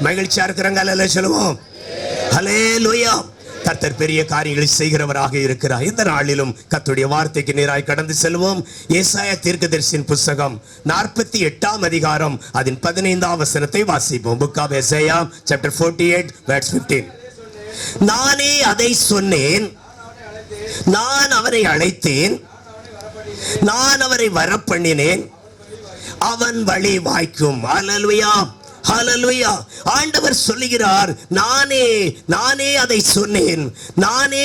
மகிழ்ச்சியா இருக்கிறாங்க. அல்லேலூயா சொல்லுவோம். ஹல்லேலூயா. கர்த்தர் பெரிய காரியங்களை செய்கிறவராக இருக்கிறார். இந்த நாளிலும் கர்த்தருடைய வார்த்தைக்கு நேராய் கடந்து செல்வோம். ஏசாயா தீர்க்கதரிசியின் புத்தகம் 48ஆம் அதிகாரம் அதன் 15ஆம் வசனத்தை வாசிப்போம். புக் ஆஃப் ஏசாயா chapter 48 verse 15. நானே அதை சொன்னேன், நான் அவரை அழைத்தேன், நான் அவரை வரப்பண்ணினேன், அவன் வழி வாய்க்கும். ஹல்லேலூயா, ஹல்லேலூயா. ஆண்டவர் சொல்லுகிறார், நானே அதை சொன்னேன், நானே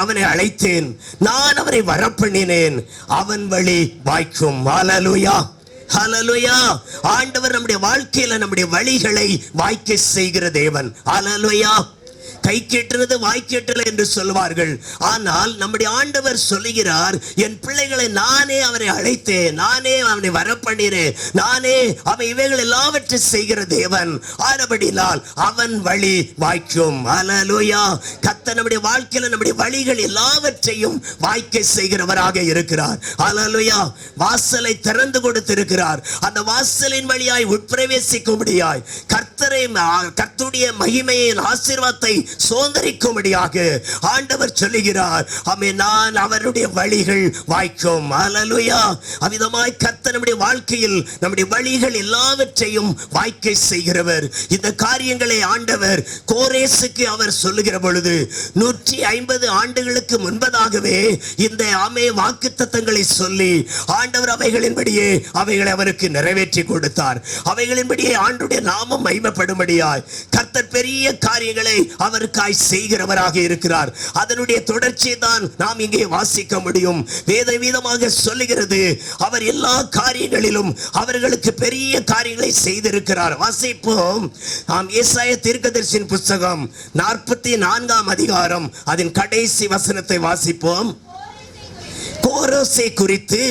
அவனை அழைத்தேன், நான் அவரை வரப்பண்ணினேன், அவன் வழி வாய்க்கும். ஹல்லேலூயா, ஹல்லேலூயா. ஆண்டவர் நம்முடைய வாழ்க்கையில நம்முடைய வழிகளை வாய்க்க செய்கிற தேவன். ஹல்லேலூயா. கை கேட்டுறது வாய் கேட்டல என்று சொல்வார்கள். ஆனால் நம்முடைய ஆண்டவர் சொல்லுகிறார், என் பிள்ளைகளை நானே அவரை அழைத்தேன், நானே அவனை வரப்பண்ணினேன், நானே அவன் இவைகள் எல்லாவற்றை செய்கிற தேவன். ஆனபடினால் அவன் வழி வாய்க்கும். ஹல்லேலூயா. கர்த்தர் நம்முடைய வாழ்க்கையில நம்முடைய வழிகள் எல்லாவற்றையும் வாய்க்க செய்கிறவராக இருக்கிறார். ஹல்லேலூயா. வாசலை திறந்து கொடுத்திருக்கிறார். அந்த வாசலின் வழியாய் உட்பிரவேசிக்கும்படியாய் கர்த்தருடைய மகிமையின் ஆசீர்வாதத்தை சுதந்தரிக்கும்படியாக ஆண்டவர் சொல்லுகிறார், நான் அவருடைய வழிகள் வாய்க்கும். ஹல்லேலூயா. அவ்விதமாய் கர்த்தர் நம்முடைய வாழ்க்கையில் நம்முடைய வழிகள் எல்லாவற்றையும் வாய்க்க செய்கிறவர். இந்த காரியங்களை ஆண்டவர் கோரேசுக்கு அவர் சொல்லுகிற பொழுது 150 ஆண்டுகளுக்கு முன்பதாகவே இந்த வாக்குத்தத்தங்களை சொல்லி ஆண்டவர் அவைகளின்படியே அவைகளை அவருக்கு நிறைவேற்றி கொடுத்தார். அவைகளின்படியே ஆண்டுடைய நாமம் மகிமைப்படும்படியாய் கர்த்தர் பெரிய காரியங்களை அவருக்காய் செய்கிறவராக இருக்கிறார். அதனுடைய தொடர்ச்சியை தான் நாம் இங்கே வாசிக்க முடியும். வேதமாக சொல்லுகிறது, அவர் எல்லா காரியங்களிலும் அவர்களுக்கு பெரிய காரியங்களை செய்திருக்கிறார். வாசிப்போம். ஏசாயா தீர்க்கதரிசியின் புத்தகம் 44ஆம் அதிகாரம் அதன் கடைசி வசனத்தை வாசிப்போம். கோரேசை குறித்து,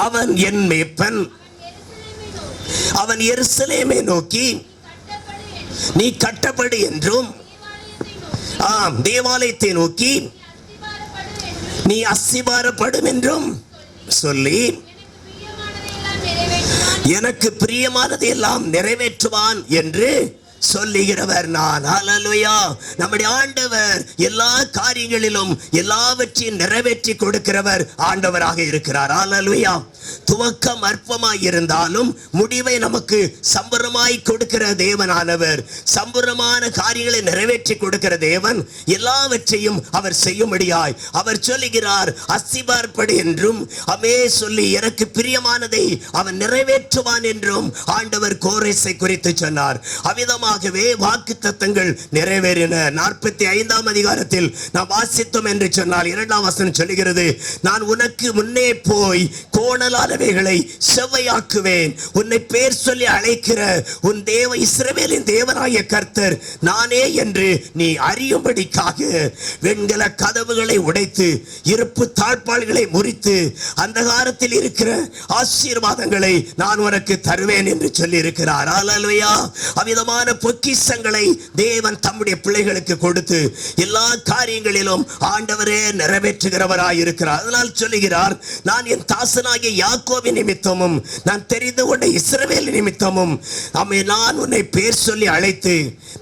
அவன் என் மேய்ப்பன், அவன் எருசலேமை நோக்கி நீ கட்டப்படு என்றும், தேவாலயத்தை நோக்கி நீ அஸ்திபாரப்படும் என்றும் சொல்லி எனக்கு பிரியமானதை எல்லாம் நிறைவேற்றுவான் என்று சொல்லுகிறவர் நான். ஹல்லேலூயா. நம்முடைய ஆண்டவர் எல்லா காரியங்களிலும் எல்லாவற்றையும் நிறைவேற்றி கொடுக்கிறவர் ஆண்டவராக இருக்கிறார். ஹல்லேலூயா. துவக்கம் அற்பமாய் இருந்தாலும் முடிவை நமக்கு சம்பூர்ணமாய் கொடுக்கிற தேவனானவர், சம்பூர்ணமான காரியங்களை நிறைவேற்றி கொடுக்கிற தேவன். எல்லாவற்றையும் அவர் செய்யும்படியாய் அவர் சொல்லுகிறார், அஸ்திபாரப்படு என்றும் சொல்லி எனக்கு பிரியமானதை அவன் நிறைவேற்றுவான் என்றும் ஆண்டவர் கோரேசை குறித்து சொன்னார். அவ்விதமாக வாக்குத்தத்தங்கள் நிறைவேறின. 45ஆம் அதிகாரத்தில் நாம் வாசித்தோம் என்று சொன்னால் 2ஆம் வசனம் சொல்லுகிறது, நான் உனக்கு முன்னே போய் கோணலானவைகளை செவ்வையாக்குவேன், உன்னை பேர் சொல்லி அழைக்கிற உன் இஸ்ரவேலின் தேவனாகிய கர்த்தர் நானே என்று நீ அறியும்படிக்காக வெண்கல கதவுகளை உடைத்து இருப்பு தாழ்பாள்களை முறித்து அந்தகாரத்தில் இருக்கிற ஆசீர்வாதங்களை நான் உனக்கு தருவேன் என்று சொல்லி இருக்கிறார். ஹல்லேலூயா. அவ்விதமான பொக்கிஷங்களை தேவன் தம்முடைய பிள்ளைகளுக்கு கொடுத்து எல்லா காரியங்களிலும் ஆண்டவரே நிறைவேற்றுகிறவராய் இருக்கிறார். அதனால் சொல்லுகிறார், நான் என் தாசனாகிய யாக்கோபின் நிமித்தமும் நான் தெரிந்து கொண்ட இஸ்ரவேல் நிமித்தமும் நான் உன்னை பேர் சொல்லி அழைத்து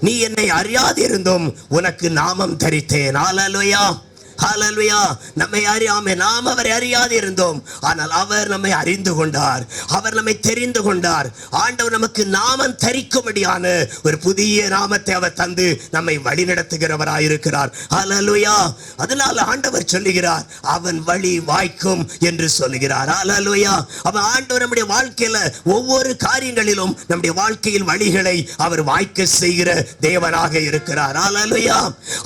நீ என்னை அறியாதிருந்தும் உனக்கு நாமம் தரித்தேன். ஹல்லேலூயா, ஹல்லேலூயா. நம்மை அறியாம நாம் அவரை அறியாது இருந்தோம், ஆனால் அவர் நம்மை அறிந்து கொண்டார், அவர் நம்மை தெரிந்து கொண்டார். ஆண்டவர் நமக்கு நாமம் தரிக்கும்படியான ஒரு புதிய நாமத்தை அவர் தந்து நம்மை வழிநடத்துகிறவராயிருக்கிறார். ஹல்லேலூயா. அதனால ஆண்டவர் சொல்லுகிறார், அவன் வழி வாய்க்கும் என்று சொல்லுகிறார். ஹல்லேலூயா. அவன் ஆண்டவர் நம்முடைய வாழ்க்கையில ஒவ்வொரு காரியங்களிலும் நம்முடைய வாழ்க்கையில் வழிகளை அவர் வாய்க்க செய்கிற தேவனாக இருக்கிறார். ஹல்லேலூயா.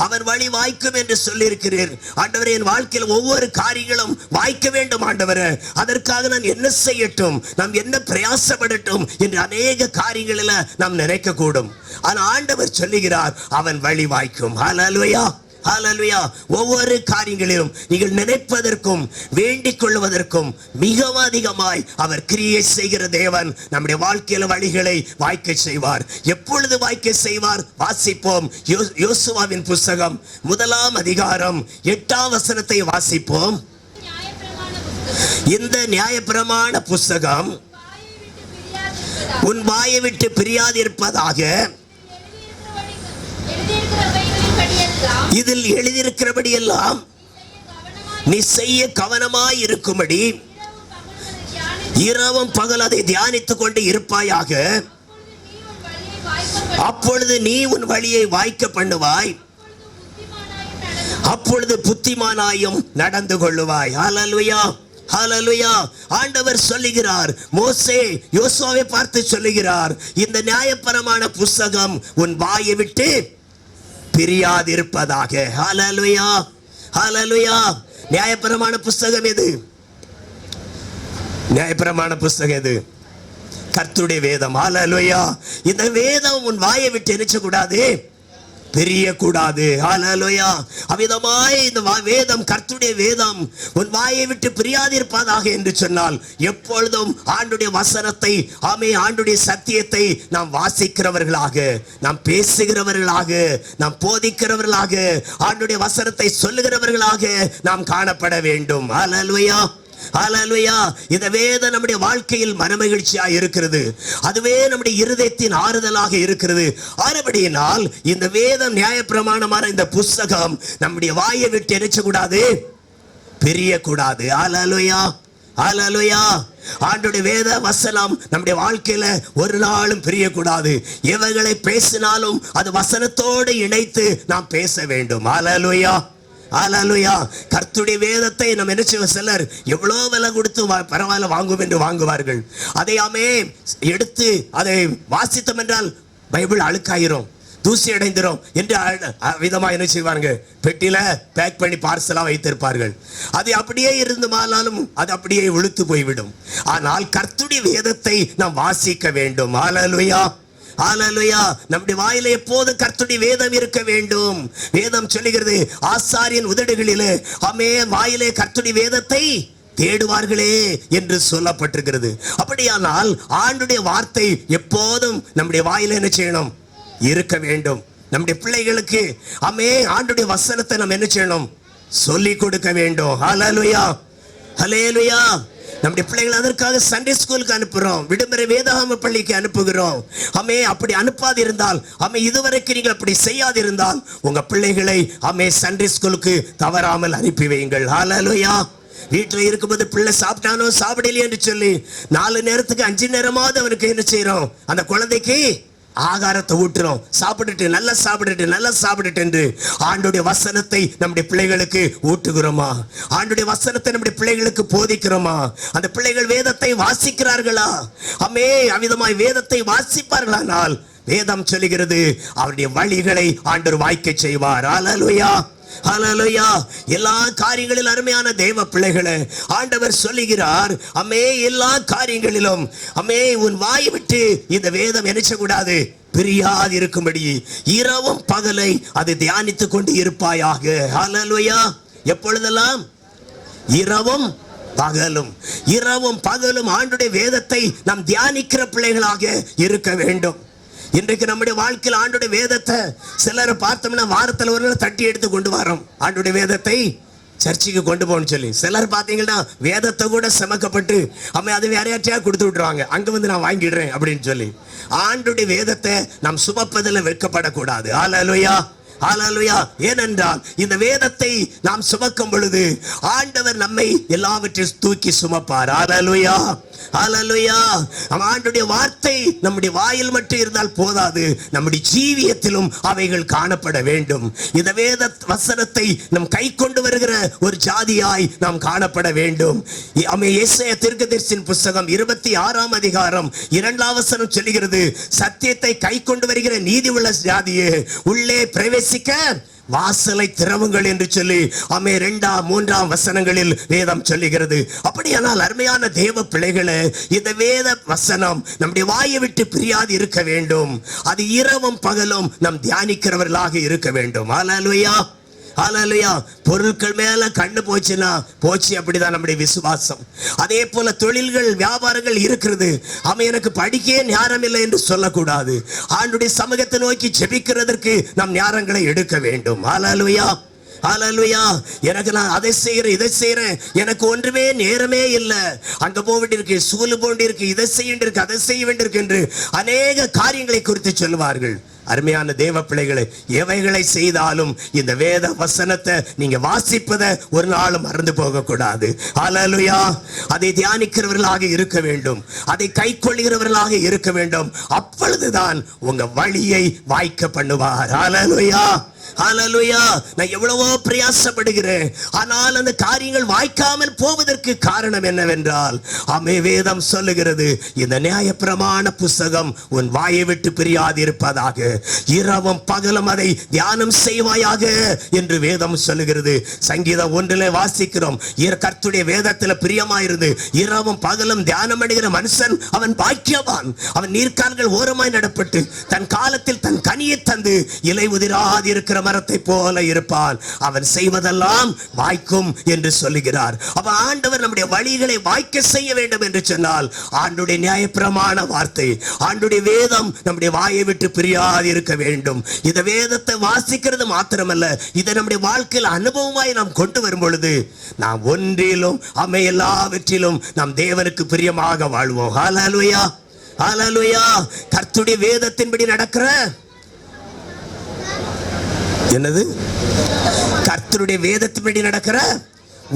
அவர் வழி வாய்க்கும் என்று சொல்லி இருக்கிறார். ஆண்டவரே, என் வாழ்க்கையில் ஒவ்வொரு காரியங்களும் வாய்க்க வேண்டும் ஆண்டவரே, அதற்காக நான் என்ன செய்யட்டும், நாம் என்ன பிரயாசப்படட்டும் என்று அநேக காரியங்களில் நாம் நினைக்க கூடும். ஆனால் ஆண்டவர் சொல்லுகிறார், அவன் வழி வாய்க்கும். ஹல்லேலூயா, ஹல்லேலூயா. ஒவ்வொரு காரியங்களிலும் நீங்கள் நினைப்பதற்கும் வேண்டிக் கொள்வதற்கும் மிகவும் அதிகமாய் அவர் கிரியை செய்கிற தேவன் நம்முடைய வாழ்க்கையில வழிகளை வாய்க்க செய்வார். எப்பொழுது வாய்க்க செய்வார்? வாசிப்போம். யோசுவாவின் புஸ்தகம் 1ஆம் அதிகாரம் 8ஆம் வசனத்தை வாசிப்போம். இந்த நியாயப்பிரமாண புஸ்தகம் உன் வாயை விட்டு பிரியாதிருப்பதாக, இதில் எழுதியிருக்கிறபடி எல்லாம் நீ செய்ய கவனமாய் இருக்கும்படி இரவும் பகல் அதை தியானித்துக் கொண்டு இருப்பாயாக. அப்பொழுது நீ உன் வழியை வாய்க்க பண்ணுவாய், அப்பொழுது புத்திமானாயும் நடந்து கொள்ளுவாய். ஹல்லேலூயா, ஹல்லேலூயா. ஆண்டவர் சொல்லுகிறார், மோசே யோசுவாவை பார்த்து சொல்லுகிறார், இந்த நியாயப்பிரமாண புஸ்தகம் உன் வாயை விட்டு பிரியாதிருப்பதாக. ஹல்லேலூயா, ஹல்லேலூயா. நியாயப்பிரமாண புஸ்தகம் எது? நியாயப்பிரமாண புஸ்தகம் எது? கர்த்தருடைய வேதம். ஹல்லேலூயா. இந்த வேதம் உன் வாயை விட்டு நினைச்ச கூடாது, பிரியக்கூடாது. ஹல்லேலூயா. அவ்விதமாய் இந்த வேதம், கர்த்தருடைய வேதம் உன் வாயை விட்டு பிரியாதிருப்பதாக என்று சொன்னால், எப்பொழுதும் ஆண்டுடைய வசனத்தை, ஆண்டுடைய சத்தியத்தை நாம் வாசிக்கிறவர்களாக, நாம் பேசுகிறவர்களாக, நாம் போதிக்கிறவர்களாக, ஆண்டுடைய வசனத்தை சொல்லுகிறவர்களாக நாம் காணப்பட வேண்டும். ஹல்லேலூயா, ஹல்லேலூயா. இந்த வேதம் நம்முடைய வாழ்க்கையில் மனமகிழ்ச்சியா இருக்கிறது, அதுவே நம்முடைய இருதயத்தின் ஆறுதலாக இருக்கிறது. ஆனபடியினால் இந்த வேதம், நியாயப்பிரமாணமான இந்த புஸ்தகம் நம்முடைய வாயை விட்டு எரிச்சக்கூடாது, பிரியக்கூடாது. ஹல்லேலூயா, ஹல்லேலூயா. ஆண்டவருடைய வேத வசனம் நம்முடைய வாழ்க்கையில ஒரு நாளும் பிரியக்கூடாது. எவைகளை பேசினாலும் அது வசனத்தோடு இணைத்து நாம் பேச வேண்டும். ஹல்லேலூயா, ஹல்லேலூயா. கர்த்தருடைய வேதத்தை நம்ம என்ன செய்வோம், சிலர் எவ்வளோ விலை கொடுத்து பரவாயில்ல வாங்குவோம் என்று வாங்குவார்கள். அதை எடுத்து அதை வாசித்தோம் என்றால் பைபிள் அழுக்காயிரும், தூசி அடைந்துரும் என்று விதமாக என்ன செய்வாங்க, பெட்டியில பேக் பண்ணி பார்சலா வைத்திருப்பார்கள். அது அப்படியே இருந்துமானாலும் அது அப்படியே இழுத்து போய்விடும். ஆனால் கர்த்தருடைய வேதத்தை நாம் வாசிக்க வேண்டும். ஹல்லேலூயா, ஹல்லேலூயா. நம்முடைய வாயில எப்போது கர்த்தருடைய வேதம் இருக்க வேண்டும். வேதம் சொல்லுகிறது, ஆசாரியன் உதடுகளிலே வாயிலே கர்த்தருடைய வேதத்தை தேடுவார்களே என்று சொல்லப்பட்டிருக்கிறது. அப்படியானால் ஆண்டுடைய வார்த்தை எப்போதும் நம்முடைய வாயில என்ன செய்யணும், இருக்க வேண்டும். நம்முடைய பிள்ளைகளுக்கு ஆண்டுடைய வசனத்தை நம்ம என்ன செய்யணும், சொல்லிக் கொடுக்க வேண்டும். ஹல்லேலூயா, ஹல்லேலூயா. நம்முடைய பிள்ளைகள் அதற்காக சண்டே ஸ்கூலுக்கு அனுப்புகிறோம், விடுமுறை வேதாகம பள்ளிக்கு அனுப்புகிறோம். அப்படி அனுப்பாதிருந்தால், இதுவரைக்கும் நீங்கள் அப்படி செய்யாதிருந்தால் உங்க பிள்ளைகளை சண்டே ஸ்கூலுக்கு தவறாமல் அனுப்பி வையுங்கள். ஹல்லேலூயா. வீட்டில் இருக்கும்போது பிள்ளை சாப்பிட்டானோ சாப்பிடலையே என்று சொல்லி 4 நேரத்துக்கு 5 நேரமாவது அவனுக்கு என்ன செய்யறோம், அந்த குழந்தைக்கு ஆகாரத்தை ஊட்டுறோம். சாப்பிட்டுட்டு நல்லா சாப்பிட்டுட்டு என்று ஆண்டுடைய வசனத்தை நம்முடைய பிள்ளைகளுக்கு ஊட்டுகிறோமா? ஆண்டுடைய வசனத்தை நம்முடைய பிள்ளைகளுக்கு போதிக்கிறோமா? அந்த பிள்ளைகள் வேதத்தை வாசிக்கிறார்களா? அவ்விதமாய் வேதத்தை வாசிப்பார்களானால் வேதம் சொல்லுகிறது, அவருடைய வழிகளை ஆண்டவர் வாய்க்க செய்வார். ஹல்லேலூயா, ஹல்லேலூயா. எல்லா காரியங்களிலும் அருமையான தேவ பிள்ளைகளே, ஆண்டவர் சொல்லுகிறார், எல்லா காரியங்களிலும் உன் வாயை விட்டு இந்த வேதம் நினைச்ச கூடாது, பிரியாது இருக்கும்படி இரவும் பகலை அதை தியானித்துக் கொண்டு இருப்பாயாக. ஹல்லேலூயா. எப்பொழுதெல்லாம்? இரவும் பகலும். இரவும் பகலும் ஆண்டுடைய வேதத்தை நாம் தியானிக்கிற பிள்ளைகளாக இருக்க வேண்டும். இன்றைக்கு நம்முடைய வாழ்க்கையில் ஆண்டுடைய வேதத்தை சிலரை பார்த்தோம்னா வாரத்தில் ஒரு நாள் தட்டி எடுத்து கொண்டு வரோம். ஆண்டுடைய வேதத்தை சர்ச்சுக்கு கொண்டு போகணும்னு சொல்லி சிலர் பார்த்தீங்கன்னா வேதத்தை கூட சமக்கப்பட்டு அம்மா அது வேற யார்ட்டையா கொடுத்து விட்டுருவாங்க, அங்கே வந்து நான் வாங்கிடுறேன் அப்படின்னு சொல்லி. ஆண்டுடைய வேதத்தை நாம் சுமப்பதில் வெட்கப்படக்கூடாது. ஹல்லேலூயா, ஹல்லேலூயா. ஏனென்றால் இந்த வேதத்தை நாம் சுமக்கும் பொழுது ஆண்டவர் நம்மை எல்லாவற்றையும் தூக்கி சுமப்பார். ஹல்லேலூயா, ஹல்லேலூயா. ஆண்டவருடைய வார்த்தை நம்முடைய வாயில் மட்டும் இருந்தால் போதாது, நம்முடைய ஜீவியத்திலும் அவைகள் காணப்பட வேண்டும். இந்த வேத வசனத்தை நம் கை கொண்டு வருகிற ஒரு ஜாதியாய் நாம் காணப்பட வேண்டும். எசேயா தீர்க்கதரிசியின் புத்தகம் 26ஆம் அதிகாரம் 2ஆம் வசனம் சொல்லுகிறது, சத்தியத்தை கை கொண்டு வருகிற நீதி உள்ள ஜாதியே உள்ளே பிரவேசிக்க வாசலை திறவுங்கள் என்று சொல்லி 2, 3 வசனங்களில் வேதம் சொல்லுகிறது. அப்படியானால் அருமையான தேவ பிள்ளைகளே, இந்த வேத வசனம் நம்முடைய வாயை விட்டு பிரியாது இருக்க வேண்டும். அது இரவும் பகலும் நாம் தியானிக்கிறவர்களாக இருக்க வேண்டும். ஹல்லேலூயா, ஹல்லேலூயா. பொருட்கள் மேல கண்ணு போச்சுன்னா போச்சு, அப்படிதான் நம்முடைய விசுவாசம். அதே போல தொழில்கள் வியாபாரங்கள் இருக்கிறது, எனக்கு படிக்க நேரம் இல்லை என்று சொல்லக்கூடாது. ஆண்டுடைய சமூகத்தை நோக்கி ஜெபிக்கிறதற்கு நாம் நேரங்களை எடுக்க வேண்டும். ஹல்லேலூயா, ஹல்லேலூயா. எனக்கு நான் அதை செய்யறேன் இதை செய்யறேன், எனக்கு ஒன்றுமே நேரமே இல்லை, அங்க போக வேண்டியிருக்கு, சூழ் போண்டிருக்கு, இதை செய்ய வேண்டியிருக்கு, அதை செய்ய வேண்டியிருக்கு என்று அநேக காரியங்களை குறித்து சொல்லுவார்கள். அருமையான தேவ பிள்ளைகளை, எவைகளை செய்தாலும் இந்த வேத வசனத்தை நீங்க வாசிப்பதை ஒரு நாளும் மறந்து போக கூடாது. ஹல்லேலூயா. அதை தியானிக்கிறவர்களாக இருக்க வேண்டும், அதை கை கொள்கிறவர்களாக இருக்க வேண்டும். அப்பொழுதுதான் உங்க வழியை வாய்க்க பண்ணுவார். ஹல்லேலூயா, ஹல்லேலூயா. நான் எவ்வளவோ பிரயாசப்படுகிறேன், ஆனால் அந்த காரியங்கள் வாய்க்காமல் போவதற்கு காரணம் என்னவென்றால் வேதம் சொல்லுகிறது, இந்த நியாயப்பிரமாண புஸ்தகம் உன் வாயை விட்டு பிரியாதிருப்பதாக, இரவும் பகலும் அதை தியானம் செய்வாயாக என்று வேதம் சொல்லுகிறது. சங்கீதம் 1 வாசிக்கிறோம், கர்த்தருடைய வேதத்தில் பிரியமாயிருந்து இரவும் பகலும் தியானம் அடைகிற மனுஷன் அவன் பாக்கியவான். அவன் நீர்க்கால்கள் ஓரமாய் நடப்பட்டு தன் காலத்தில் தன் கனியை தந்து இலை உதிராது இருக்கிற மரத்தை போல இருப்பான், அவன் செய்வதெல்லாம் வாய்க்கும் என்று சொல்லுகிறார். அப்ப ஆண்டவர் நம்முடைய வழிகளை வாய்க்க செய்ய வேண்டும் என்று சொன்னால் ஆண்டுடைய நியாயப்பிரமாண வார்த்தை, ஆண்டுடைய வேதம் நம்முடைய வாயை விட்டு பிரியாது இருக்க வேண்டும். இந்த வேதத்தை வாசிக்கிறது மாத்திரமல்ல, இதை நம்முடைய வாழ்க்கையில் அனுபவமாய் நாம் கொண்டு வரும் பொழுது நாம் ஒன்றிலும் எல்லாவற்றிலும் நாம் தேவனுக்கு பிரியமாக வாழ்வோம். ஹல்லேலூயா, ஹல்லேலூயா. கர்த்தருடைய வேதத்தின்படி நடக்கிற என்னது? கர்த்தருடைய வேதத்தின்படி நடக்கிற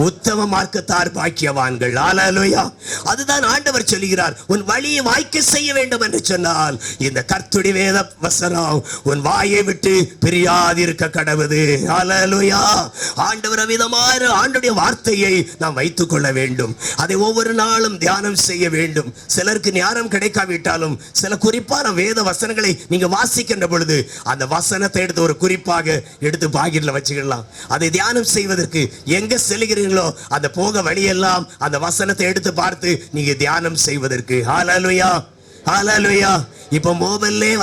உத்தம மார்க்கத்தார் பாக்கியவான்கள். ஹல்லேலூயா. அதுதான் ஆண்டவர் சொல்லுகிறார், உன் வழியை வாய்க்க செய்ய வேண்டும் என்று சொன்னால் இந்த கர்த்தருடைய வேத வசனம் உன் வாயை விட்டு பிரியாதிருக்க கடவுது. ஹல்லேலூயா. ஆண்டவர் விதமான ஆண்டுடைய வார்த்தையை நாம் வைத்துக் கொள்ள வேண்டும், அதை ஒவ்வொரு நாளும் தியானம் செய்ய வேண்டும். சிலருக்கு ஞானம் கிடைக்காவிட்டாலும் சில குறிப்பான வேத வசனங்களை நீங்க வாசிக்கின்ற பொழுது அந்த வசனத்தை எடுத்து ஒரு குறிப்பாக எடுத்து பாக்கெட்ல வச்சுக்கலாம். அதை தியானம் செய்வதற்கு எங்க செல்கிறீர்கள் அந்த போக வழியெல்லாம் அந்த வசனத்தை எடுத்து பார்த்து நீங்க தியானம் செய்வதற்கு. ஹல்லேலூயா, ஹல்லேலூயா. இப்ப மொபைல்லே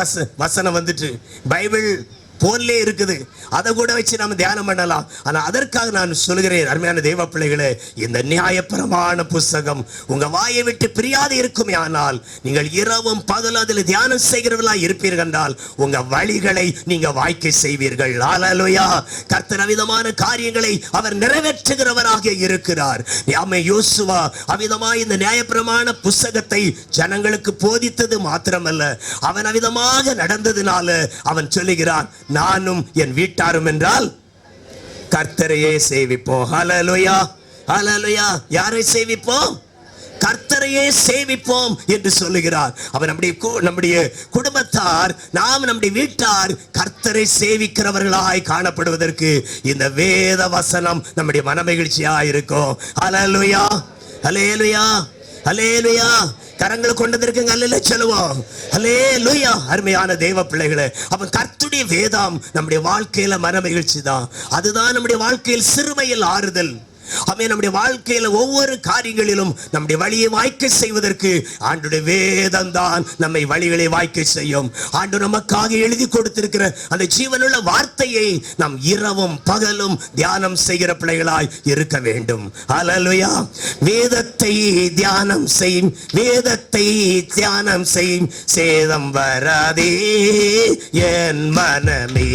வசனம் வந்துட்டு, பைபிள் போன்லே இருக்குது, அதை கூட வச்சு நம்ம தியானம் பண்ணலாம். ஆனா அதற்காக நான் சொல்கிறேன், அருமையான தேவ பிள்ளைகளே, இந்த நியாயப்பிரமாண புஸ்தகம் உங்க வாயை விட்டு பிரியாது இருக்குமே ஆனால் நீங்கள் இரவும் பகலும் அதில் தியானம் செய்கிறவர்களா இருப்பீர்கள் என்றால் உங்க வழிகளை நீங்க வாய்க்க செய்வீர்கள். ஹல்லேலூயா. கர்த்தர் அவிதமான காரியங்களை அவர் நிறைவேற்றுகிறவராக இருக்கிறார். யோசுவா அவிதமாய் இந்த நியாயப்பிரமாண புஸ்தகத்தை ஜனங்களுக்கு போதித்தது மாத்திரமல்ல, அவன் அவிதமாக நடந்ததுனால அவன் சொல்லுகிறான், நானும் என் வீட்டாரும் என்றால் கர்த்தரையே சேவிப்போம். ஹல்லேலூயா, ஹல்லேலூயா. யாரை சேவிப்போம்? கர்த்தரையே சேவிப்போம் என்று சொல்லுகிறார். அவர் நம்முடைய குடும்பத்தார், நாம் நம்முடைய வீட்டார் கர்த்தரை சேவிக்கிறவர்களாய் காணப்படுவதற்கு இந்த வேத வசனம் நம்முடைய மனமகிழ்ச்சியா இருக்கும். ஹல்லேலூயா, ஹல்லேலூயா, ஹல்லேலூயா. கரங்களை கொண்டதற்கு அல்ல சொல்லுவோம். ஹல்லேலூயா. அருமையான தேவ பிள்ளைகளே, அவன் கர்த்தருடைய வேதம் நம்முடைய வாழ்க்கையில மனமகிழ்ச்சி தான். அதுதான் நம்முடைய வாழ்க்கையில் சிறுமையில் ஆறுதல். ஆமே, நம்முடைய வாழ்க்கையில ஒவ்வொரு காரியங்களிலும் நம்முடைய வழியை வாய்க்க செய்வதற்கு ஆண்டவருடைய வேதம் தான் நம்மை வழிகளை வாய்க்க செய்யும். ஆண்டவர் நமக்காக எழுதி கொடுத்திருக்கிற அந்த ஜீவனுள்ள வார்த்தையை நாம் இரவும் பகலும் தியானம் செய்கிற பிள்ளைகளாய் இருக்க வேண்டும். ஹல்லேலூயா. வேதத்தை தியானம் செய், வேதத்தை தியானம் செய், சேதம் வராதே என் மனமே.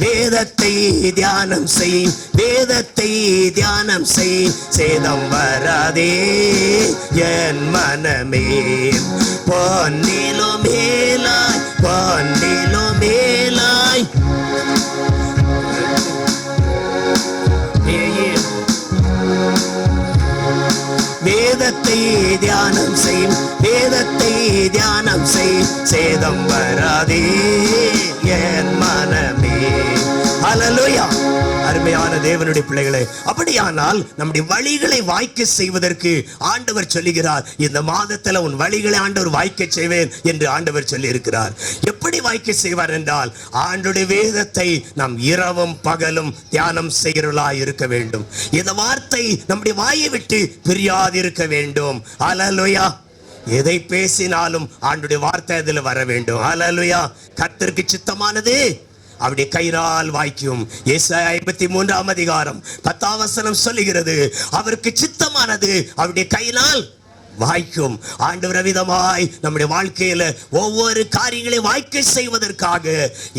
வேதத்தை தியானம் செய், வேதத்தை தியானம் செய், சேதம் வராதே என் மனமே. பொன்னிலோ மேலாய், பொன்னிலோ மேலாய் வேதத்தை தியானம் செய், வேதத்தை தியானம் செய், சேதம் வராதே என் மனமே. ஹல்லேலூயா. அருமையான தேவனுடைய பிள்ளைகளே, அப்படியானால் நம்முடைய வழிகளை வாய்க்க செய்வதற்கு ஆண்டவர் சொல்லுகிறார், இந்த மாதத்துல உன் வழிகளை ஆண்டவர் வாய்க்க செய்வேன் என்று ஆண்டவர் சொல்லி இருக்கிறார். எப்படி வாய்க்க செய்வார் என்றால், ஆண்டவருடைய வேதத்தை நாம் இரவும் பகலும் தியானம் செய்கிறவர்களாய் இருக்க வேண்டும். இந்த வார்த்தை நம்முடைய வாயை விட்டு பிரியாதிருக்க வேண்டும். ஹல்லேலூயா. எதை பேசினாலும் ஆண்டவருடைய வார்த்தை அதில் வர வேண்டும். ஹல்லேலூயா. கர்த்தருக்கு சித்தமானது அவருடைய கையினால் வாய்க்கும். ஏசாயா 53ஆம் அதிகாரம் 10ஆம் வசனம் சொல்லுகிறது, அவருக்கு சித்தமானது அவருடைய கையினால் வாய்க்கும். ஆண்டவர் விதமாய் நம்முடைய வாழ்க்கையில ஒவ்வொரு காரியங்களை வாய்க்க செய்வதற்காக,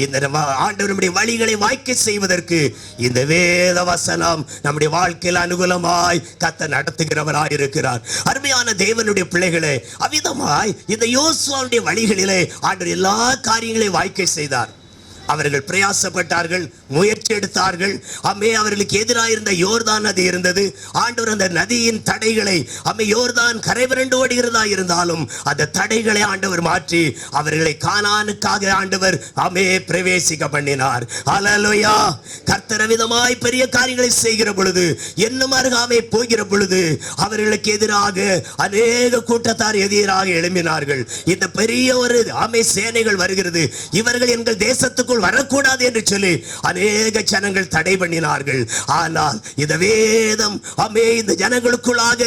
இந்த ஆண்டவர் நம்முடைய வழிகளை வாய்க்க செய்வதற்கு இந்த வேத வசனம் நம்முடைய வாழ்க்கையில் அனுகூலமாய் கர்த்தர் நடத்துகிறவராய் இருக்கிறார். அருமையான தேவனுடைய பிள்ளைகளே, அவ்விதமாய் இந்த யோசுவாவுடைய வழிகளிலே ஆண்டவர் எல்லா காரியங்களையும் வாய்க்க செய்தார். அவர்கள் பிரயாசப்பட்டார்கள், முயற்சி எடுத்தார்கள். அம்மே, அவர்களுக்கு எதிராக இருந்த யோர்தான் நதி இருந்தது. ஆண்டவர் அந்த நதியின் தடைகளை, அம்மே, யோர்தான் கரை புரண்டு ஓடுகிறதா இருந்தாலும் அந்த தடைகளை ஆண்டவர் மாற்றி அவர்களை கானானுக்காக ஆண்டவர் அம்மே பிரவேசிக்க பண்ணினார். ஹல்லேலூயா. கர்த்தர் விதமாய் பெரிய காரியங்களை செய்கிற பொழுது, இன்னும் அருகாமை போகிற பொழுது அவர்களுக்கு எதிராக அநேக கூட்டத்தார் எதிராக எழும்பினார்கள். இந்த பெரிய ஒரு ஆமை சேனைகள் வருகிறது, இவர்கள் எங்கள் தேசத்துக்குள் வரக்கூடாது என்று சொல்லி அநேக ஜனங்கள் தடை பண்ணினார்கள். ஆனால் இந்த வேதம் அமே இந்த ஜனங்களுக்குள்ளாக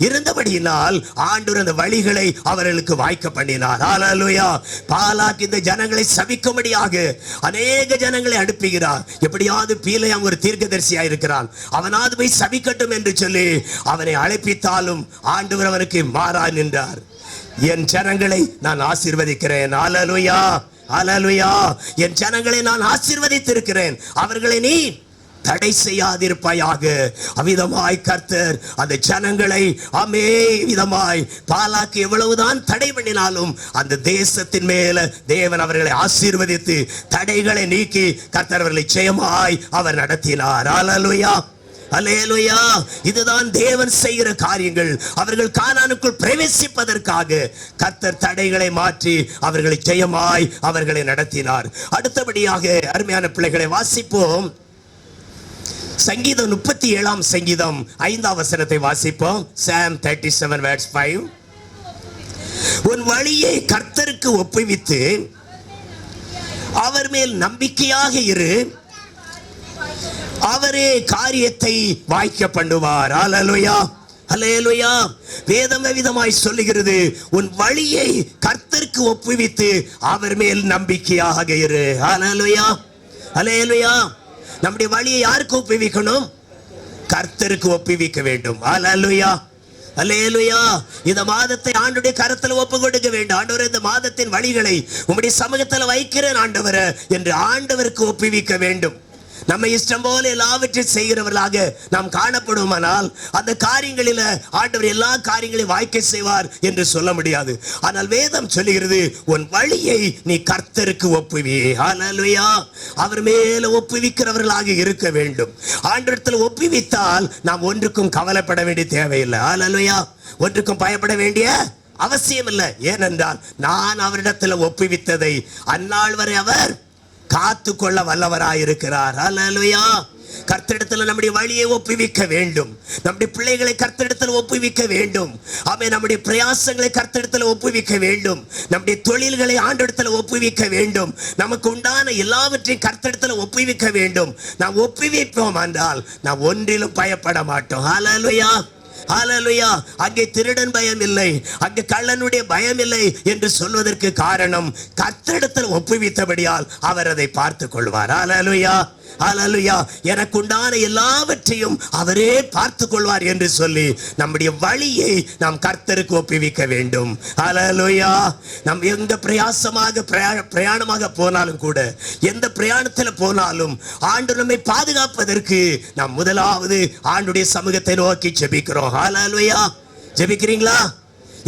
இருந்தபடியினால் ஆண்டவர் அந்த வழிகளை அவர்களுக்கு வாய்க்க பண்ணினார். ஹல்லேலூயா. பாலாக் இந்த ஜனங்களை சபிக்கும்படியாக அநேக ஜனங்களை அனுப்புகிறார். எப்படியாவது பீலேயாம் ஒரு தீர்க்கதரிசியா இருக்கிறான், அவனாவது போய் சபிக்கட்டும் என்று சொல்லி அவனை அழைப்பித்தாலும் ஆண்டவர் அவனுக்கு மாறா நின்றார். என் ஜனங்களை நான் ஆசீர்வதிக்கிறேன். ஹல்லேலூயா. ஹல்லேலூயா. என் ஜனங்களை நான் ஆசீர்வதித்திருக்கிறேன், அவர்களை நீ தடை செய்யாதிருப்பாயாக. அவ்விதமாய் கர்த்தர் அந்த ஜனங்களை அமே விதமாய் பாலாக்கு எவ்வளவுதான் தடை பண்ணினாலும் அந்த தேசத்தின் மேல தேவன் அவர்களை ஆசீர்வதித்து தடைகளை நீக்கி கர்த்தர் அவர்களை ஜெயமாய் அவர் நடத்தினார். ஹல்லேலூயா. அல்லேலூயா. இதுதான் தேவன் செய்கிற காரியங்கள். அவர்கள் கானானுக்குள் பிரவேசிப்பதற்காக கர்த்தர் தடைகளை மாற்றி அவர்களை ஜெயமாய் அவர்களை நடத்தினார். அடுத்தபடியாக அருமையான பிள்ளைகளை வாசிப்போம். சங்கீதம் 37ஆம் சங்கீதம் 5ஆம் வசனத்தை வாசிப்போம். Psalm 37 verse 5. உன் வழியை கர்த்தருக்கு ஒப்புவித்து அவர் மேல் நம்பிக்கையாக இரு, அவரே காரியத்தை வாய்க்க பண்ணுவார். ஹல்லேலூயா. ஹல்லேலூயா. வேதம் விதமாய் சொல்லுகிறது, உன் வழியை கர்த்தருக்கு ஒப்புவித்து அவர் மேல் நம்பிக்கையாக இரு. ஹல்லேலூயா. ஹல்லேலூயா. நம்முடைய வழியை யாருக்கு ஒப்புவிக்கணும்? கர்த்தருக்கு ஒப்புவிக்க வேண்டும். ஹல்லேலூயா. அல்லேலூயா. இந்த மாதத்தை ஆண்டவருடைய கரத்தில் ஒப்பு கொடுக்க வேண்டும். ஆண்டவரே, இந்த மாதத்தின் வழிகளை உம்முடைய சமூகத்தில் வைக்கிறேன் ஆண்டவரே என்று ஆண்டவருக்கு ஒப்புவிக்க வேண்டும். நம்ம இஷ்டம் போல எல்லாவற்றையும் செய்கிறவர்களாக நாம் காணப்படுமானால் அந்த காரியங்களில் ஆண்டவர் எல்லா காரியங்களையும் வாய்க்க செய்வார் என்று சொல்ல முடியாது. ஆனால் வேதம் சொல்லுகிறது, உன் வழியை நீ கர்த்தருக்கு ஒப்புவி. ஹல்லேலூயா. அவர் மேல ஒப்புவிக்கிறவர்களாக இருக்க வேண்டும். ஆண்டவரிடத்தில் ஒப்புவித்தால் நாம் ஒன்றுக்கும் கவலைப்பட வேண்டிய தேவையில்லை. ஹல்லேலூயா. ஒன்றுக்கும் பயப்பட வேண்டிய அவசியம் இல்லை. ஏனென்றால் நான் அவரிடத்தில் ஒப்புவித்ததை அந்நாள் வரை அவர் காத்து கொள்ள வல்லவராயிருக்கிறார். ஹல்லேலூயா. கர்த்தரிடத்தில் நம்முடைய வழியை ஒப்புவிக்க வேண்டும். நம்முடைய பிள்ளைகளை கர்த்தரிடத்தில் ஒப்புவிக்க வேண்டும். ஆமென். நம்முடைய பிரயாசங்களை கர்த்தரிடத்தில் ஒப்புவிக்க வேண்டும். நம்முடைய தொழில்களை ஆண்டவரிடத்தில் ஒப்புவிக்க வேண்டும். நமக்கு உண்டான எல்லாவற்றையும் கர்த்தரிடத்தில் ஒப்புவிக்க வேண்டும். நாம் ஒப்புவிப்போம் என்றால் நாம் ஒன்றிலும் பயப்பட மாட்டோம். ஹல்லேலூயா, ஹல்லேலூயா. அங்கே திருடன் பயம் இல்லை, அங்கே கள்ளனுடைய பயம் இல்லை என்று சொல்வதற்கு காரணம் கர்த்தரிடத்தில் ஒப்புவித்தபடியால் அவர் அதை பார்த்துக் கொள்வார். ஹல்லேலூயா, ஹல்லேலூயா. எனக்கு உண்டான எல்லாவற்றையும் அவரே பார்த்து கொள்வார் என்று சொல்லி நம்முடைய வழியை நாம் கர்த்தருக்கு ஒப்புவிக்க வேண்டும். ஹல்லேலூயா. நாம் எங்க பிரயாணமாக போனாலும் கூட, எந்த பிரயாணத்தில் போனாலும் ஆண்டு நம்மை பாதுகாப்பதற்கு நாம் முதலாவது ஆண்டுடைய சமூகத்தை நோக்கி ஜெபிக்கிறோம். ஹல்லேலூயா. ஜெபிக்கிறீங்களா?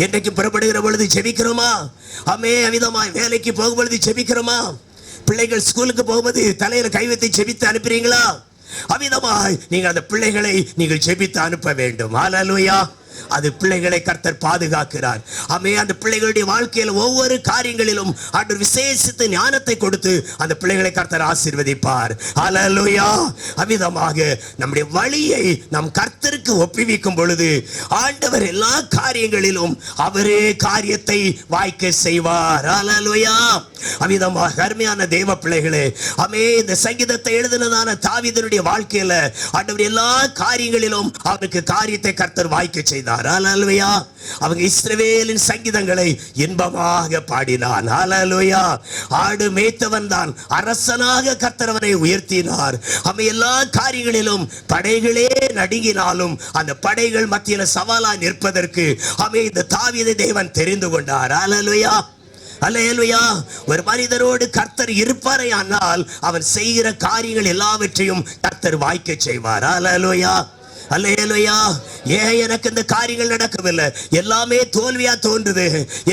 என்றைக்கு புறப்படுகிற பொழுது ஜெபிக்கிறோமா? ஆமே. அவிதமாய் வேலைக்கு போகும் பொழுது ஜெபிக்கிறோமா? பிள்ளைகள் ஸ்கூலுக்கு போகும்போது தலையில கை வைத்து ஜெபித்து அனுப்புறீங்களா? அவ்விதமாய் நீங்கள் அந்த பிள்ளைகளை நீங்கள் ஜெபித்து அனுப்ப வேண்டும். ஹல்லேலூயா. அது பிள்ளைகளை கர்த்தர் பாதுகாக்கிறார். ஆமே. அந்த பிள்ளைகளுடைய வாழ்க்கையில் ஒவ்வொரு காரியங்களிலும் ஆண்டவர் விசேஷித்த ஞானத்தை கொடுத்து அந்த பிள்ளைகளை கர்த்தர் ஆசீர்வதிப்பார். ஹல்லேலூயா. அவ்விதமாக நம்முடைய வழியை நாம் கர்த்தருக்கு ஒப்புவிக்கும் பொழுது ஆண்டவர் எல்லா காரியங்களிலும் அவரே காரியத்தை வாய்க்க செய்வார். ஹல்லேலூயா. அவ்விதமாக அருமையான தேவ பிள்ளைகளே, ஆமே. இந்த சங்கீதத்தை எழுதினதான தாவீதுடைய வாழ்க்கையில ஆண்டவர் எல்லா காரியங்களிலும் அவருக்கு காரியத்தை கர்த்தர் வாய்க்க செய்தார். ஹல்லேலூயா. அவங்க இஸ்ரவேலின் சங்கீதங்களை இன்பமாக பாடினான். ஹல்லேலூயா. ஆடு மேய்த்தவன் தான் அரசனாக கர்த்தர் அவனை உயர்த்தினார். அவன் எல்லா காரியங்களிலும் படைகளே நடுங்கினாலும் அந்த படைகள் மத்தியில் சவாலாய் நிற்பதற்கு அவன் இந்த தாவீதை தேவன் தெரிந்து கொண்டார். ஹல்லேலூயா, அல்லேலூயா. ஒரு மனிதரோடு கர்த்தர் இருப்பாரே ஆனால் அவன் செய்கிற காரியங்கள் எல்லாவற்றையும் கர்த்தர் வாய்க்க செய்வார். அல்லேலூயா, அல்லேலூயா. ஏன் எனக்கு இந்த காரியங்கள் நடக்கவில்லை, எல்லாமே தோல்வியா தோன்றுது,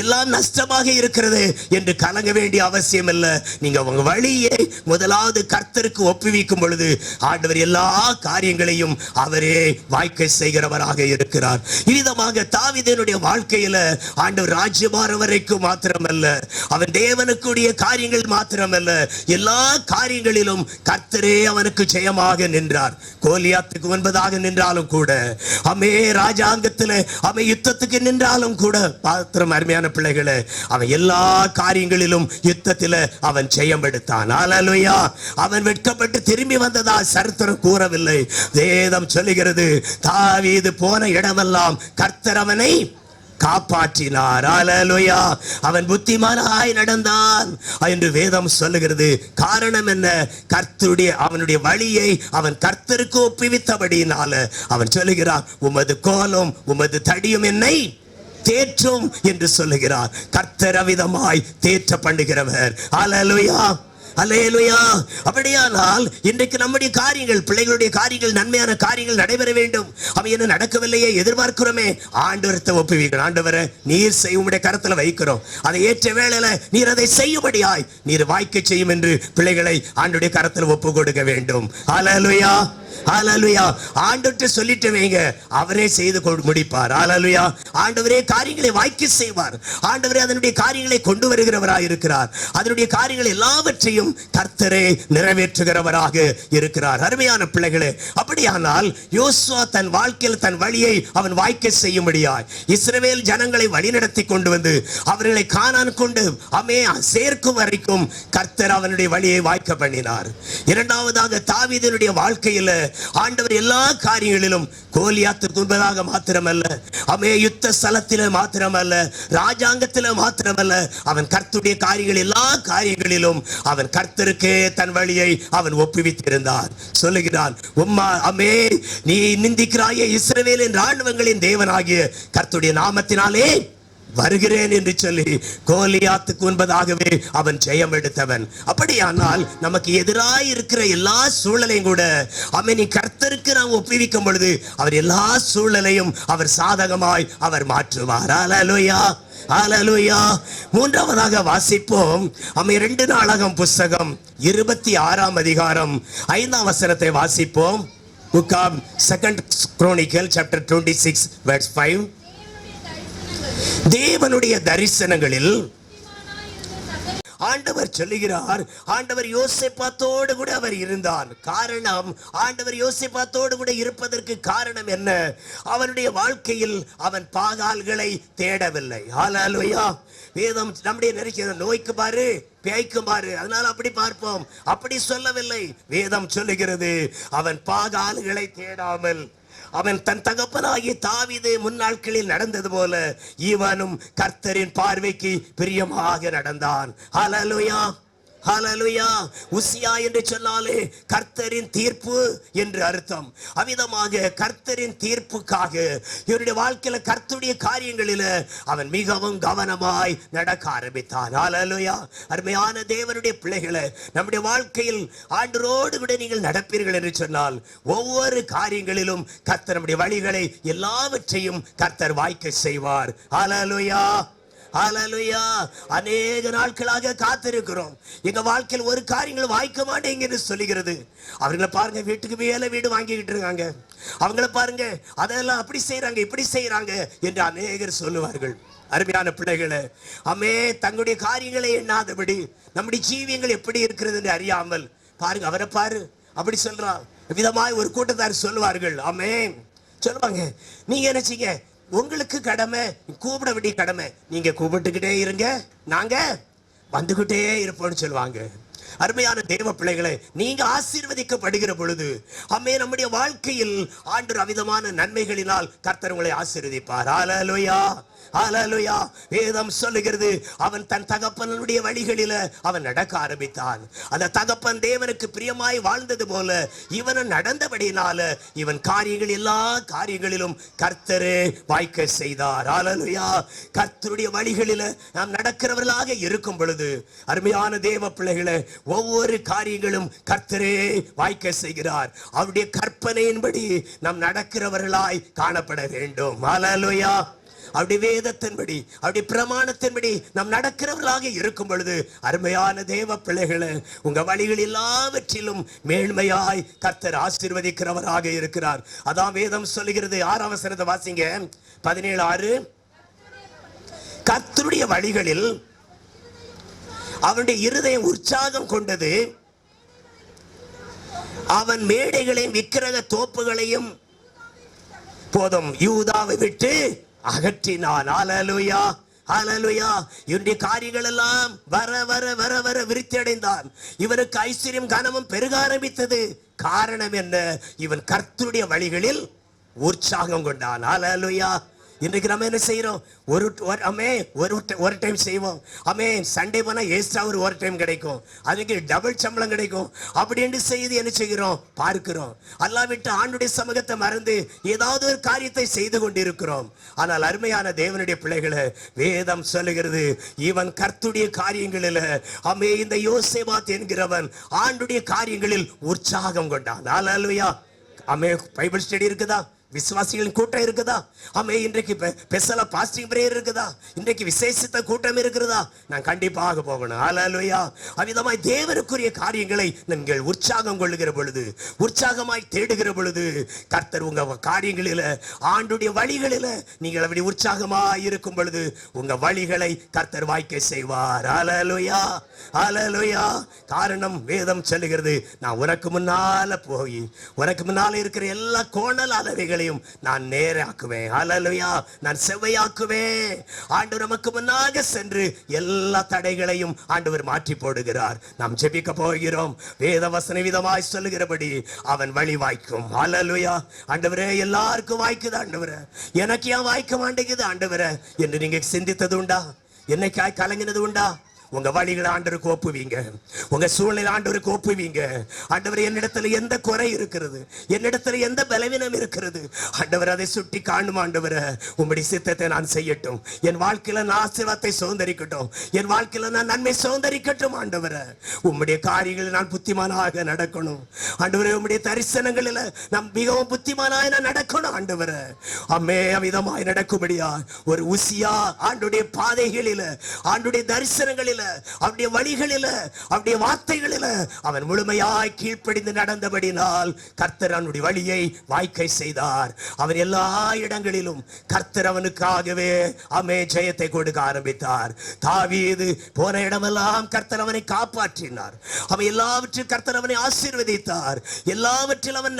எல்லாம் நஷ்டமாக இருக்கிறது என்று கலங்க வேண்டிய அவசியம் இல்லை. நீங்க உங்க வழியை முதலாவது கர்த்தருக்கு ஒப்புவிக்கும் பொழுது ஆண்டவர் எல்லா காரியங்களையும் அவரே வாய்க்க செய்கிறவராக இருக்கிறார். இவ்விதமாக தாவீதினுடைய வாழ்க்கையில ஆண்டவர் ராஜ்யபாரம் வரைக்கும் மாத்திரமல்ல, அவன் தேவனுக்குரிய காரியங்கள் மாத்திரமல்ல, எல்லா காரியங்களிலும் கர்த்தரே அவனுக்கு ஜெயமாக நின்றார். கோலியாத்துக்கு முன்பதாக நின்றாலும் கூட, அமே ராஜாங்கத்தில் அவை யுத்தத்துக்கு நின்றாலும் கூட, பாத்திரம் அருமையான பிள்ளைகளே, அவன் எல்லா காரியங்களிலும் யுத்தத்தில் அவன் ஜெயம் எடுத்தான். ஹல்லேலூயா. அவன் வெட்கப்பட்டு திரும்பி வந்ததா சரித்திரம் கூறவில்லை. வேதம் சொல்லுகிறது, தாவீது போன இடமெல்லாம் கர்த்தர் அவனை காப்பாற்றினார். ஹல்லேலூயா. அவன் புத்திமானாய் நடந்தான் என்று வேதம் சொல்லுகிறது. காரணம் என்ன? கர்த்தருடைய அவனுடைய வழியை அவன் கர்த்தருக்கு ஒப்புவித்தபடியினால அவன் சொல்லுகிறான், உமது கோலும் உமது தடியும் என்னை தேற்றும் என்று சொல்லுகிறார். கர்த்தர் அவிதமாய் தேற்ற பண்ணுகிறவர். ஹல்லேலூயா, அல்லேலூயா. அப்படியானால் இன்றைக்கு நம்முடைய காரியங்கள், பிள்ளைகளுடைய காரியங்கள், நன்மையான காரியங்கள் நடைபெற வேண்டும். அவை என்ன நடக்கவில்லையே, எதிர்பார்க்கிறோமே, ஆண்டவரத்தை ஒப்புவிக்கணும். ஆண்டவரை நீர் செய்ய கரத்துல வைக்கிறோம், அதை ஏற்ற வேளையில நீர் அதை செய்யும்படியாய் நீர் வாய்க்க செய்யும் என்று பிள்ளைகளை ஆண்டவருடைய கரத்தில் ஒப்பு கொடுக்க வேண்டும். அல்லேலூயா, ஹல்லேலூயா. ஆண்டவர்கிட்ட சொல்லிட்டு வைங்க, அவரே செய்து முடிப்பார். ஹல்லேலூயா. ஆண்டவரே காரியங்களை வாய்க்க செய்வார். ஆண்டவரே அதனுடைய காரியங்களை கொண்டு வருகிறவராக இருக்கிறார். அதனுடைய காரியங்கள் எல்லாவற்றையும் கர்த்தரே நிறைவேற்றுகிறவராக இருக்கிறார். அருமையான பிள்ளைகளே, அப்படியானால் யோசுவா தன் வாழ்க்கையில் தன் வழியை அவன் வாய்க்க செய்யும்படியாய் இஸ்ரவேல் ஜனங்களை வழிநடத்தி கொண்டு வந்து அவர்களை கானான் கொண்டு சேர்க்கும் வரைக்கும் கர்த்தர் அவனுடைய வழியை வாய்க்க பண்ணினார். இரண்டாவதாக தாவீதினுடைய வாழ்க்கையில் ஆண்டவர் எல்லா காரியங்களிலும் கோலியாத்துக்கு முன்பதாக மாத்திரமல்ல, யுத்த ஸ்தலத்தில மாத்திரமல்ல, ராஜாங்கத்தில மாத்திரமல்ல, அவன் கர்த்தருடைய காரியங்கள் எல்லா காரியங்களிலும் அவன் கர்த்தருக்கே தன் வழியை அவன் ஒப்புவித்திருந்தான். சொல்லுகிறான், நீ நிந்திக்கிறாயே, இஸ்ரவேலின் ராணுவங்களின் தேவனாகிய கர்த்தருடைய நாமத்தினாலே வருகிறேன் என்று சொல்லி கோலியாத்துக்கு முன்பதாகவே அவன் ஜெயம் எடுத்தவன். அப்படியானால் நமக்கு எதிராக இருக்கிற எல்லா சூழலையும் கூட நீ கர்த்தருக்கு நாம் ஒப்புவிக்கும் பொழுது அவர் எல்லா சூழலையும் அவர் சாதகமாய் அவர் மாற்றுவார். ஹல்லேலூயா, ஹல்லேலூயா. மூன்றாவதாக வாசிப்போம் 2 நாளாகமம் புஸ்தகம் 26ஆம் அதிகாரம் 5ஆம் வசனத்தை வாசிப்போம். Book of 2 Chronicles chapter 26 verse 5. தேவனுடைய தரிசனங்களில் ஆண்டவர் சொல்லுகிறார், ஆண்டவர் யோசேப்பாத்தோடு கூட அவர் இருந்தார். காரணம், ஆண்டவர் யோசேப்பாத்தோடு கூட இருப்பதற்கு காரணம் என்ன? அவனுடைய வாழ்க்கையில் அவன் பாகால்களை தேடவில்லை. ஹல்லேலூயா. வேதம் நம்முடைய நினைக்கிற நோய்க்கு பாரு, பேய்க்கு பாரு, அதனால அப்படி பார்ப்போம், அப்படி சொல்லவில்லை. வேதம் சொல்லுகிறது, அவன் பாகால்களை தேடாமல் அவன் தன் தகப்பனாகிய தாவீது முன்னாட்களில் நடந்தது போல இவனும் கர்த்தரின் பார்வைக்கு பிரியமாக நடந்தான். ஹல்லேலூயா, ஹல்லேலூயா. உசியா என்று சொன்னாலே கர்த்தரின் தீர்ப்பு என்று அர்த்தம். அவ்விதமாக கர்த்தரின் தீர்ப்புக்காக இவருடைய வாழ்க்கையில கர்த்தருடைய காரியங்களில அவன் மிகவும் கவனமாய் நடக்க ஆரம்பித்தான். ஹல்லேலூயா. அருமையான தேவனுடைய பிள்ளைகளை, நம்முடைய வாழ்க்கையில் ஆண்டவரோடு கூட நீங்கள் நடப்பீர்கள் என்று சொன்னால் ஒவ்வொரு காரியங்களிலும் கர்த்தர் நம்முடைய வழிகளை எல்லாவற்றையும் கர்த்தர் வாய்க்க செய்வார். ஹல்லேலூயா, ஹல்லேலூயா. அநேக நாட்களாக காத்திருக்கிறோம், எங்க வாழ்க்கையில் ஒரு காரியங்கள் வாய்க்க மாட்டேங்குன்னு சொல்லுகிறது. அவங்கள பாருங்க, வீட்டுக்கு மேல வீடு வாங்கிக்கிட்டு இருக்காங்க, அவங்கள பாருங்க அதெல்லாம் அப்படி செய்யறாங்க இப்படி செய்யறாங்க என்று அநேகர் சொல்லுவார்கள். அருமையான பிள்ளைகளை, அம்மே தங்களுடைய காரியங்களை எண்ணாதபடி நம்முடைய ஜீவியங்கள் எப்படி இருக்கிறது என்று அறியாமல் பாருங்க, அவரை பாரு அப்படி சொல்றான் விதமாய் ஒரு கூட்டத்தார் சொல்லுவார்கள். ஆமென் சொல்லுவாங்க, நீங்க என்ன செய்ய, உங்களுக்கு கடமை கூப்பிட வேண்டிய கடமை, நீங்க கூப்பிட்டுக்கிட்டே இருங்க, நாங்க வந்துகிட்டே இருப்போம்னு சொல்லுவாங்க. அருமையான தேவ பிள்ளைகளை, நீங்க ஆசீர்வதிக்கப்படுகிற பொழுது அம்மே நம்முடைய வாழ்க்கையில் ஆண்டவர் அவிதமான நன்மைகளினால் கர்த்தர் உங்களை ஆசீர்வதிப்பார். ஹல்லேலூயா, ஹல்லேலூயா. வேதம் சொல்லுகிறது, அவன் தன் தகப்பனுடைய வழிகளில அவன் நடக்க ஆரம்பித்தான். அந்த தகப்பன் தேவனுக்கு பிரியமாய் வாழ்ந்தது போல இவன் நடந்தபடினால இவன் காரியங்கள் எல்லா காரியங்களிலும் கர்த்தரே வாய்க்க செய்தார். ஹல்லேலூயா. கர்த்தருடைய வழிகளில நாம் நடக்கிறவர்களாக இருக்கும் பொழுது அருமையான தேவ பிள்ளைகளை, ஒவ்வொரு காரியங்களும் கர்த்தரே வாய்க்க செய்கிறார். அவருடைய கற்பனையின்படி நாம் நடக்கிறவர்களாய் காணப்பட வேண்டும். ஹல்லேலூயா. அவருடைய வேதத்தின்படி அவருடைய பிரமாணத்தின்படி நாம் நடக்கிறவர்களாக இருக்கும் பொழுது அருமையான தேவ பிள்ளைகளை, உங்க வழிகள் எல்லாவற்றிலும் மேன்மையாய் கர்த்தர் ஆசீர்வதிக்கிறவராக இருக்கிறார். அதான் வேதம் சொல்லுகிறது. 6ஆம் வசனத்தை வாசிங்க, 17:6. கர்த்தருடைய வழிகளில் அவனுடைய இருதயம் உற்சாகம் கொண்டது, அவன் மேடைகளையும் விக்கிரக தோப்புகளையும் போதும் யூதாவை விட்டு அகற்றினான். ஹல்லேலூயா, ஹல்லேலூயா. இவனுடைய காரியங்கள் எல்லாம் வர வர வர வர விருத்தி அடைந்தான். இவனுக்கு ஐஸ்வர்யம் கனமும் பெருக ஆரம்பித்தது. காரணம் என்ன? இவன் கர்த்தருடைய வழிகளில் உற்சாகம் கொண்டான். ஹல்லேலூயா. இன்றைக்கு நம்ம என்ன செய்யறோம்? ஒரு டைம் செய்வோம். சண்டே போனா எக்ஸ்ட்ரா ஒரு டைம் கிடைக்கும், அதுக்கு டபுள் சம்பளம் கிடைக்கும் அப்படின்னு செய்து என்ன செய்கிறோம்? பார்க்கிறோம். அல்லாவிட்டு ஆண்டுடைய சமூகத்தை மறந்து ஏதாவது ஒரு காரியத்தை செய்து கொண்டிருக்கிறோம். ஆனால் அருமையான தேவனுடைய பிள்ளைகளை, வேதம் சொல்லுகிறது, இவன் கர்த்தருடைய காரியங்களில் இந்த யோசேபாத் என்கிறவன் ஆண்டுடைய காரியங்களில் உற்சாகம் கொண்டான். ஹல்லேலூயா. பைபிள் ஸ்டடி இருக்குதா? விசுவாசிகளின் கூட்டம் இருக்குதா? இன்றைக்கு ஸ்பெஷலா பாஸ்டிங் பிரேயர் இருக்குதா? இன்றைக்கு விசேஷித்த கூட்டம் இருக்கிறதா? நான் கண்டிப்பாக போகணும். ஹல்லேலூயா. அவ்விதமாய் தேவனுக்குரிய காரியங்களை நீங்கள் உற்சாகம் கொள்ளுகிற பொழுது, உற்சாகமாய் தேடுகிற பொழுது கர்த்தர் உங்க காரியங்களில ஆண்டுடைய வழிகளில நீங்கள் அப்படி உற்சாகமாய் இருக்கும் பொழுது உங்க வழிகளை கர்த்தர் வாய்க்க செய்வார். ஹல்லேலூயா, ஹல்லேலூயா. காரணம் வேதம் சொல்லுகிறது, நான் உனக்கு முன்னால போய் உனக்கு முன்னால இருக்கிற எல்லா கோணல் அளவைகள் நான் நேராக்குவேன். ஹல்லேலூயா. நான் செவ்வையாக்குவேன். ஆண்டவர் நமக்கு முன்னாக சென்று எல்லா தடைகளையும் ஆண்டவர் மாற்றி போடுகிறார். நாம் ஜெபிக்க போகிறோம். வேத வசன விதமாய் சொல்லுகிறபடி அவன் வழி வாய்க்கும். ஹல்லேலூயா. ஆண்டவரே, எல்லாருக்கும் வாய்க்குது ஆண்டவரே, எனக்கு ஏன் வாய்க்க மாட்டேங்குது ஆண்டவரே என்று நீங்க சிந்தித்தது உண்டா? என்னைக்காய் கலங்கினது உண்டா? உங்க வழிகளை ஆண்டவருக்கு ஒப்புவீங்க, உங்க சூழ்நிலை ஆண்டவருக்கு ஒப்புவீங்க. ஆண்டவர், என்னிடத்துல எந்த குறை இருக்கிறது, என்னிடத்துல எந்த பலவீனம் இருக்கிறது, ஆண்டவர் அதை சுட்டி காணும். ஆண்டவர், உம்முடைய சித்தத்தை நான் செய்யட்டும், என் வாழ்க்கையில நான் ஆசீர்வாதத்தை சுதந்தரிக்கட்டும், என் வாழ்க்கையில நான் நன்மை சுதந்தரிக்கட்டும். ஆண்டவர், உம்முடைய காரியங்களில் நான் புத்திமானாக நடக்கணும். ஆண்டவரே, உம்முடைய தரிசனங்களில் நான் மிகவும் புத்திமானாக நான் நடக்கணும். ஆண்டவர், அவ்விதமாய் நடக்கும்படியா ஒரு உசியா ஆண்டுடைய பாதைகளில், ஆண்டுடைய தரிசனங்களில் பாதைகளில, அவருடைய வழிகளில, அவருடைய வார்த்தைகளில அவன் முழுமையாய் கீழ்ப்படிந்து நடந்தபடினால் கர்த்தர் அவனுடைய வழியை வாய்க்கை செய்தார். அவன் எல்லா இடங்களிலும் கர்த்தர் அவனுக்காகவே ஜெயத்தை கொடுக்க ஆரம்பித்தார். தாவீது போன இடமெல்லாம் கர்த்தர் அவனை காப்பாற்றினார். அவன் எல்லாவற்றிலும் கர்த்தர் அவனை ஆசீர்வதித்தார். எல்லாவற்றிலும் அவன்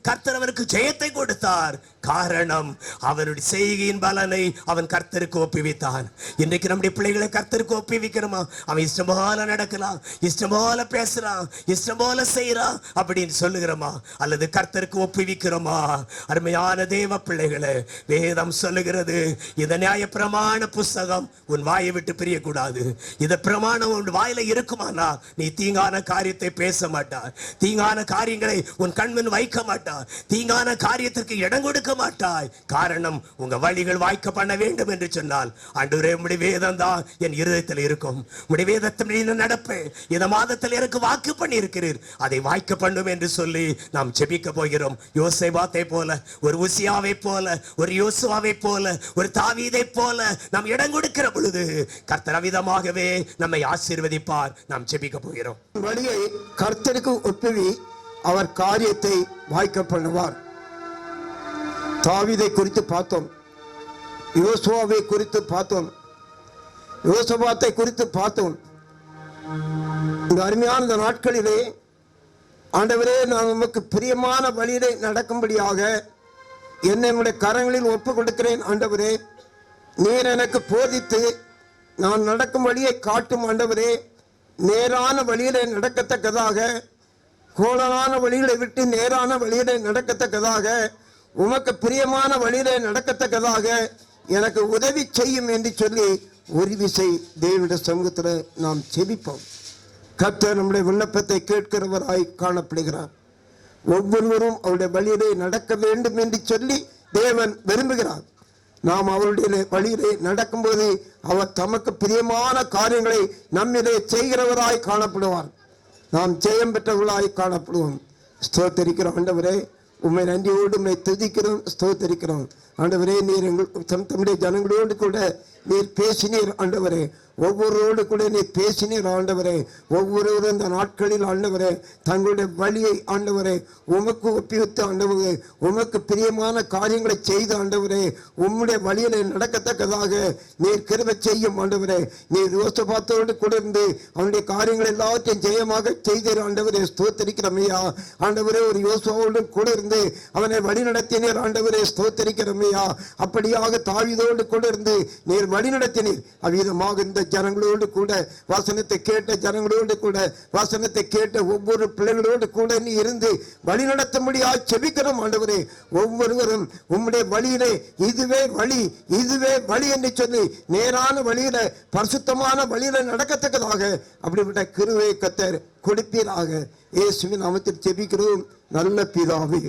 கர்த்தர் அவனுக்கு ஜெயத்தை கொடுத்தார். காரணம், அவனுடைய செய்கையின் பலனை அவன் கர்த்தருக்கு ஒப்புவித்தான். இன்றைக்கு நம்முடைய பிள்ளைகளை கர்த்தருக்கு ஒப்புவிக்கிறோமா? அவன் இஷ்டம் போல நடக்கலாம், இஷ்டம் போல பேசுறான், இஷ்டம் போல செய்யறான் அப்படின்னு சொல்லுகிறோமா? அல்லது கர்த்தருக்கு ஒப்புவிக்கிறோமா? அருமையான தேவ பிள்ளைகளை, வேதம் சொல்லுகிறது, இந்த நியாய பிரமாண புஸ்தகம் உன் வாயை விட்டு பிரியக்கூடாது. இந்த பிரமாணம் உன் வாயில இருக்குமானா நீ தீங்கான காரியத்தை பேச மாட்டாய், தீங்கான காரியங்களை உன் கண்முன் வைக்க மாட்டாய், தீங்கான காரியத்திற்கு இடம் கொடுக்க மாட்டாய். காரணம், உங்க வழிகள் வாய்க்க பண்ண வேண்டும் என்று சொன்னால், ஆண்டவரே உம்முடைய வேதம் தான் என் இருதயத்தில் இருக்கும், உம்முடைய வேதத்தின் நடப்பேன், இந்த மாதத்தில் எனக்கு வாக்கு பண்ணி இருக்கிறீர், அதை வாய்க்க பண்ணும் என்று சொல்லி நாம் ஜெபிக்க போகிறோம். யோசேபாத்தை போல, ஒரு உசியாவை போல, ஒரு யோசுவாவை போல, ஒரு தாவீதை போல நாம் இடம் கொடுக்கிற பொழுது கர்த்தர் அவிதமாகவே நம்மை ஆசீர்வதிப்பார். நாம் ஜெபிக்க போகிறோம். வழியை கர்த்தருக்கு ஒப்புவி, அவர் காரியத்தை வாய்க்க பண்ணுவார். தாவீதை குறித்து பார்த்தோம், யோசுவாவை குறித்து பார்த்தோம், யோசபாத்தை குறித்து பார்த்தோம். இந்த அருமையான இந்த நாட்களிலே ஆண்டவரே, நான் உமக்கு பிரியமான வழியிலே நடக்கும்படியாக என்னுடைய கரங்களில் ஒப்பு கொடுக்கிறேன். ஆண்டவரே, நீர் எனக்கு போதித்து நான் நடக்கும் வழியை காட்டும். ஆண்டவரே, நேரான வழியிலே நடக்கத்தக்கதாக, கோணலான வழிகளை விட்டு நேரான வழியிலே நடக்கத்தக்கதாக, உமக்கு பிரியமான வழியிலே நடக்கத்தக்கதாக எனக்கு உதவி செய்யும் என்று சொல்லி ஒரு விசை தேவனுடைய சமூகத்தில் நாம் செபிப்போம். கர்த்தர் நம்முடைய விண்ணப்பத்தை கேட்கிறவராய் காணப்படுகிறார். ஒவ்வொருவரும் அவருடைய வழியிலே நடக்க வேண்டும் என்று சொல்லி தேவன் விரும்புகிறார். நாம் அவருடைய வழியிலே நடக்கும்போது அவர் தமக்கு பிரியமான காரியங்களை நம்மிலே செய்கிறவராய் காணப்படுவார். நாம் ஜெயம் பெற்றவர்களாய் காணப்படுவோம். ஸ்தோத்தரிக்கிறோம் ஆண்டவரே, உண்மை நன்றியோடு உண்மை துதிக்கிறோம், ஸ்தோத்தரிக்கிறோம் ஆண்டவரே. நீர் தம்முடைய ஜனங்களோடு கூட நீர் பேசினீர் ஆண்டவரே, ஒவ்வொருவரோடு கூட நீர் பேசினீர் ஆண்டவரே. ஒவ்வொருவரும் இந்த நாட்களில் ஆண்டவரே தங்களுடைய வழியை ஆண்டவரே உமக்கு ஒப்பிவித்து ஆண்டவரே உமக்கு பிரியமான காரியங்களை செய்து ஆண்டவரே உம்முடைய வழியிலே நடக்கத்தக்கதாக நீர் கிருபை செய்யும் ஆண்டவரே. நீர் யோசபாத்தோடு கூட இருந்து அவனுடைய காரியங்கள் எல்லாத்தையும் ஜெயமாக செய்தீர் ஆண்டவரே. ஸ்தோத்தரிக்கிறமையா ஆண்டவரே. ஒரு யோசுவாவோடு கூட இருந்து அவனை வழி நடத்தினீர் ஆண்டவரே. ஸ்தோத்தரிக்கிறமையா. அப்படியாக தாவீதோடு கூட இருந்து நீர் வழி நடத்தினீர். அவ்விதமாக இந்த ஜனங்களோடு கூட, வசனத்தை கேட்ட ஜனங்களோடு கூட, வசனத்தை கேட்ட ஒவ்வொரு பிள்ளைகளோடு கூட நீ இருந்து வழி நடத்தும்படியா செபிக்கிறோம் ஆண்டவரே. ஒவ்வொருவரும் உம்முடைய வழியிலே இதுவே வழி, இதுவே வழி என்று சொல்லி நேரான வழியில, பரிசுத்தமான வழியில நடக்கத்தக்கதாக அப்படிப்பட்ட கிருபையை கர்த்தர் கொடுப்பீராக. இயேசுவின் நாமத்தில் செபிக்கிறோம் நல்ல பிதாவே.